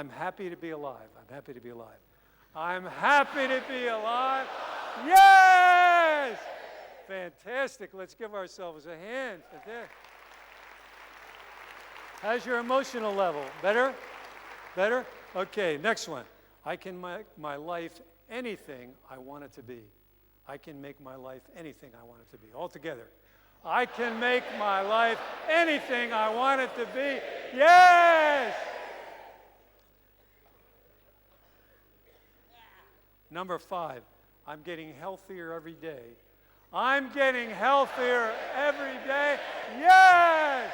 I'm happy to be alive. I'm happy to be alive. I'm happy to be alive. Yes! Fantastic. Let's give ourselves a hand. Fantastic. How's your emotional level? Better? Better? Okay, next one. I can make my life anything I want it to be. I can make my life anything I want it to be. All together. I can make my life anything I want it to be. Yes! Number 5, I'm getting healthier every day. I'm getting healthier every day. Yes!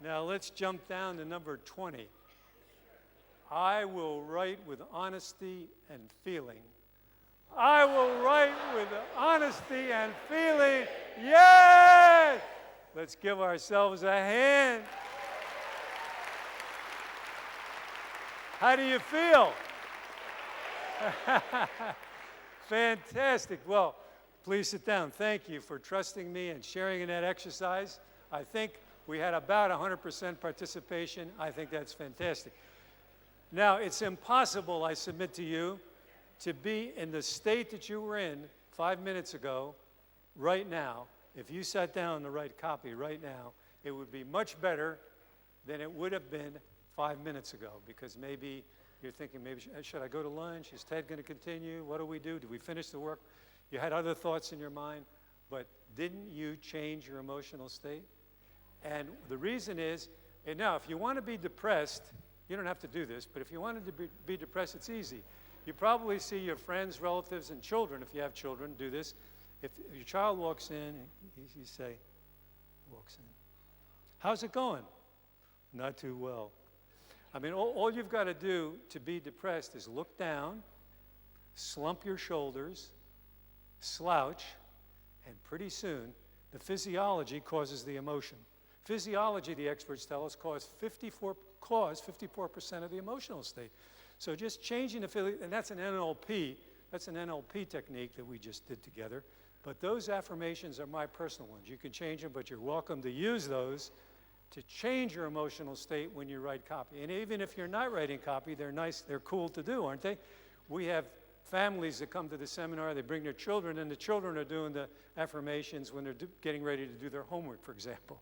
Now let's jump down to number 20. I will write with honesty and feeling. I will write with honesty and feeling. Yes! Let's give ourselves a hand. How do you feel? Fantastic. Well, please sit down. Thank you for trusting me and sharing in that exercise. I think we had about 100% participation. I think that's fantastic. Now, it's impossible, I submit to you, to be in the state that you were in 5 minutes ago, right now. If you sat down to write copy right now, it would be much better than it would have been 5 minutes ago, because maybe you're thinking, maybe, should I go to lunch? Is Ted going to continue? What do we do? Did we finish the work? You had other thoughts in your mind, but didn't you change your emotional state? And the reason is, and now, if you want to be depressed, you don't have to do this, but if you wanted to be depressed, it's easy. You probably see your friends, relatives, and children, if you have children, do this. If your child walks in, you say, walks in, how's it going? Not too well. I mean, all you've got to do to be depressed is look down, slump your shoulders, slouch, and pretty soon the physiology causes the emotion. Physiology, the experts tell us, cause 54% of the emotional state. So just changing the feeling, and that's an NLP technique that we just did together. But those affirmations are my personal ones. You can change them, but you're welcome to use those to change your emotional state when you write copy. And even if you're not writing copy, they're nice, they're cool to do, aren't they? We have families that come to the seminar, they bring their children, and the children are doing the affirmations when they're getting ready to do their homework, for example,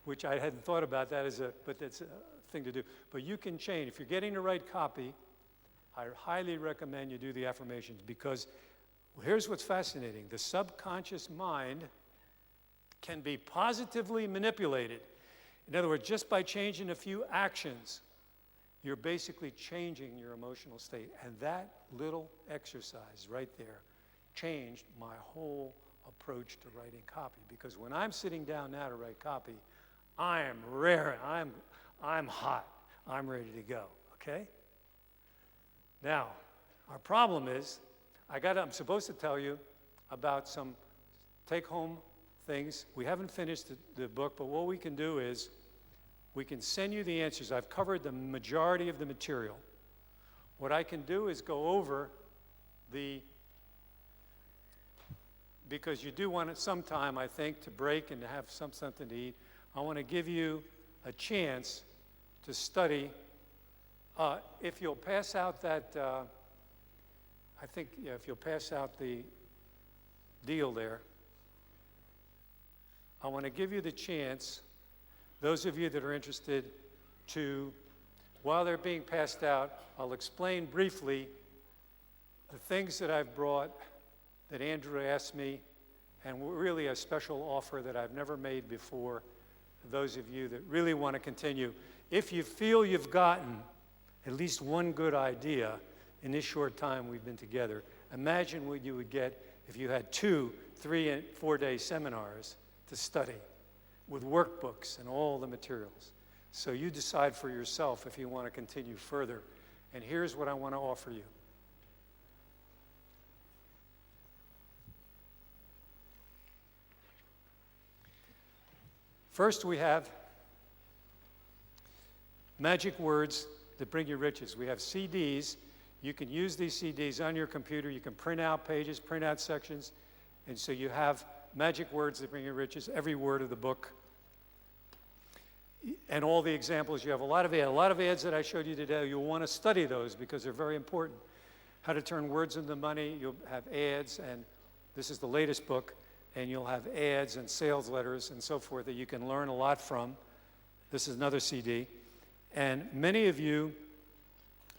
which I hadn't thought about that but that's a thing to do. But you can change. If you're getting to write copy, I highly recommend you do the affirmations, because here's what's fascinating. The subconscious mind can be positively manipulated. In other words, just by changing a few actions, you're basically changing your emotional state. And that little exercise right there changed my whole approach to writing copy. Because when I'm sitting down now to write copy, I am raring, I'm hot, I'm ready to go, okay? Now, our problem is, I'm supposed to tell you about some take-home things. We haven't finished the book, but what we can do is, we can send you the answers. I've covered the majority of the material. What I can do is go over because you do want it sometime, I think, to break and to have something to eat. I want to give you a chance to study. If you'll pass out that, if you'll pass out the deal there, I want to give you the chance, those of you that are interested, to, while they're being passed out, I'll explain briefly the things that I've brought that Andrew asked me, and really a special offer that I've never made before, those of you that really want to continue. If you feel you've gotten at least one good idea in this short time we've been together, imagine what you would get if you had 2, 3, and 4-day seminars to study with workbooks and all the materials. So you decide for yourself if you want to continue further. And here's what I want to offer you. First, we have magic words that bring you riches. We have CDs. You can use these CDs on your computer. You can print out pages, print out sections. And so you have magic words that bring you riches, every word of the book. and all the examples. You have a lot of ads that I showed you today. You'll want to study those because they're very important. How to turn words into money. You'll have ads, and this is the latest book, and you'll have ads and sales letters and so forth that you can learn a lot from. This is another CD. And many of you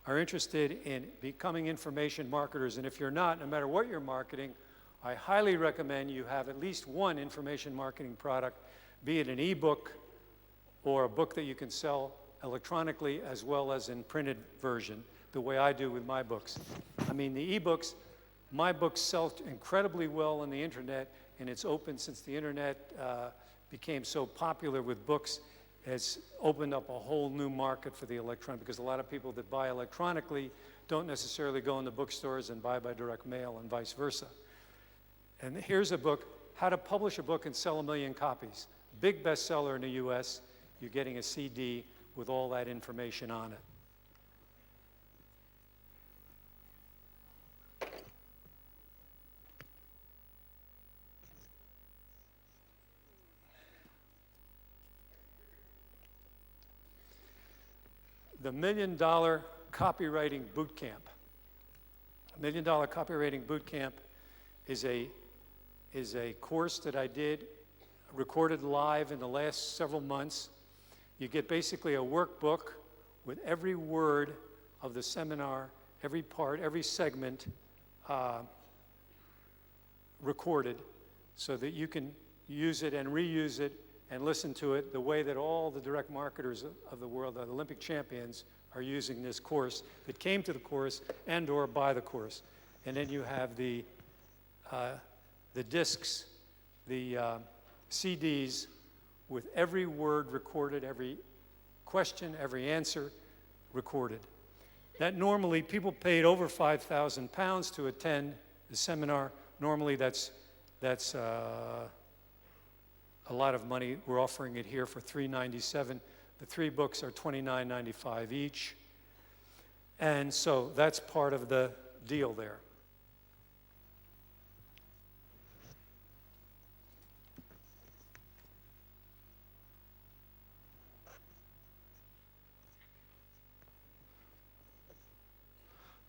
are interested in becoming information marketers, and if you're not, no matter what you're marketing, I highly recommend you have at least one information marketing product, be it an ebook or a book that you can sell electronically as well as in printed version, the way I do with my books. I mean, the ebooks, my books sell incredibly well on the internet, and it's open since the internet became so popular with books. It's opened up a whole new market for the electronic, because a lot of people that buy electronically don't necessarily go in the bookstores and buy by direct mail and vice versa. And here's a book, How to Publish a Book and Sell 1 Million Copies. Big bestseller in the US. You're getting a CD with all that information on it. The $1 Million Copywriting Boot Camp. $1 Million Copywriting Boot Camp is a course that I did, recorded live in the last several months. You get basically a workbook with every word of the seminar, every part, every segment recorded, so that you can use it and reuse it and listen to it the way that all the direct marketers of the world, the Olympic champions, are using this course, that came to the course and or buy the course. And then you have the discs, the CDs with every word recorded, every question, every answer recorded. That normally, people paid over £5,000 to attend the seminar. Normally that's a lot of money. We're offering it here for $397. The 3 books are $29.95 each. And so that's part of the deal there.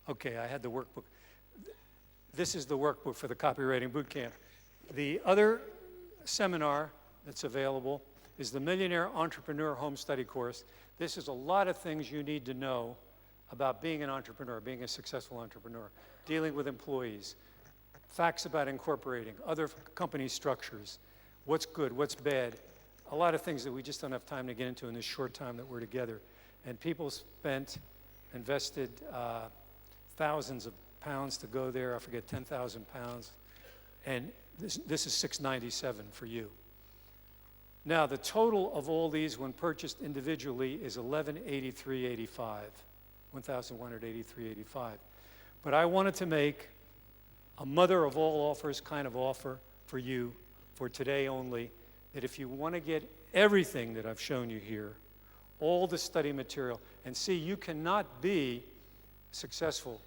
Okay, I had the workbook. This is the workbook for the Copywriting Bootcamp. The other seminar that's available is the Millionaire Entrepreneur Home Study Course. This is a lot of things you need to know about being an entrepreneur, being a successful entrepreneur, dealing with employees, facts about incorporating, other company structures, what's good, what's bad, a lot of things that we just don't have time to get into in this short time that we're together. And people invested thousands of pounds to go there. I forget, 10,000 pounds. And this is $697 for you. Now, the total of all these when purchased individually is $1,183.85, $1,183.85. But I wanted to make a mother of all offers kind of offer for you for today only, that if you want to get everything that I've shown you here, all the study material, and see, you cannot be successful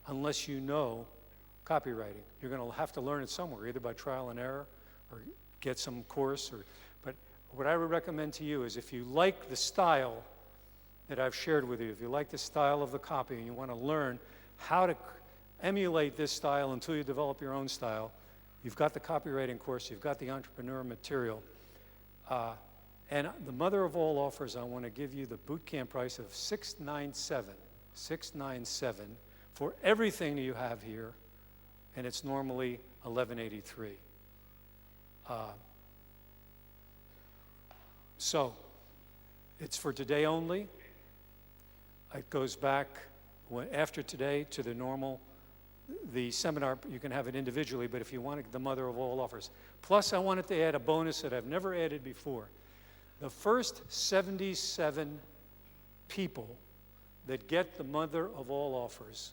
unless you know copywriting. You're going to have to learn it somewhere, either by trial and error or get some course. But what I would recommend to you is, if you like the style that I've shared with you, if you like the style of the copy and you want to learn how to emulate this style until you develop your own style, you've got the copywriting course, you've got the entrepreneur material. And the mother of all offers, I want to give you the boot camp price of $697 for everything that you have here, and it's normally $1,183. So it's for today only. It goes back after today to the normal. The seminar, you can have it individually, but if you want the mother of all offers. Plus, I wanted to add a bonus that I've never added before. The first 77 people that get the mother of all offers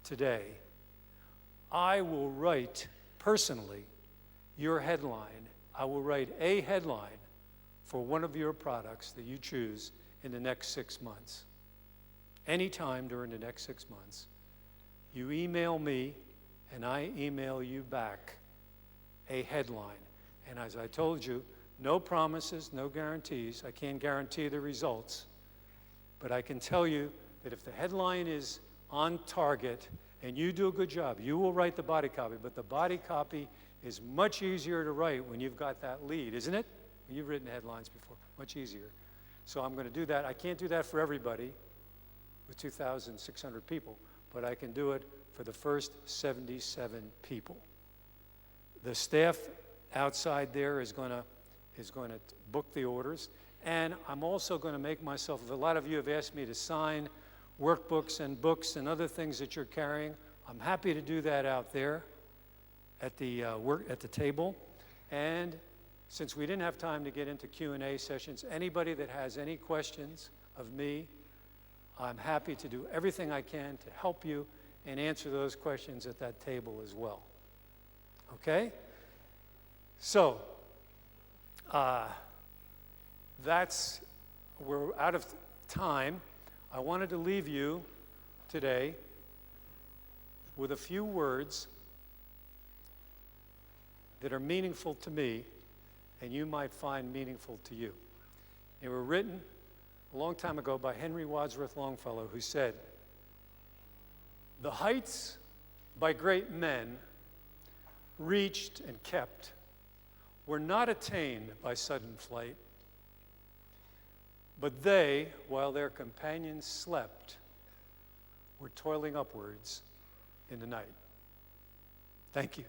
today, I will write personally your headline. I will write a headline for one of your products that you choose in the next 6 months. Anytime during the next 6 months, you email me and I email you back a headline. And as I told you, No promises, no guarantees. I can't guarantee the results. But I can tell you that if the headline is on target and you do a good job, you will write the body copy. But the body copy is much easier to write when you've got that lead, isn't it? You've written headlines before, much easier. So I'm going to do that. I can't do that for everybody with 2,600 people, but I can do it for the first 77 people. The staff outside there is going to book the orders, and I'm also going to make myself, a lot of you have asked me to sign workbooks and books and other things that you're carrying. I'm happy to do that out there at the table. And since we didn't have time to get into Q&A sessions, anybody that has any questions of me, I'm happy to do everything I can to help you and answer those questions at that table as well. Okay? So, we're out of time. I wanted to leave you today with a few words that are meaningful to me and you might find meaningful to you. They were written a long time ago by Henry Wadsworth Longfellow, who said, "The heights by great men reached and kept were not attained by sudden flight, but they, while their companions slept, were toiling upwards in the night." Thank you.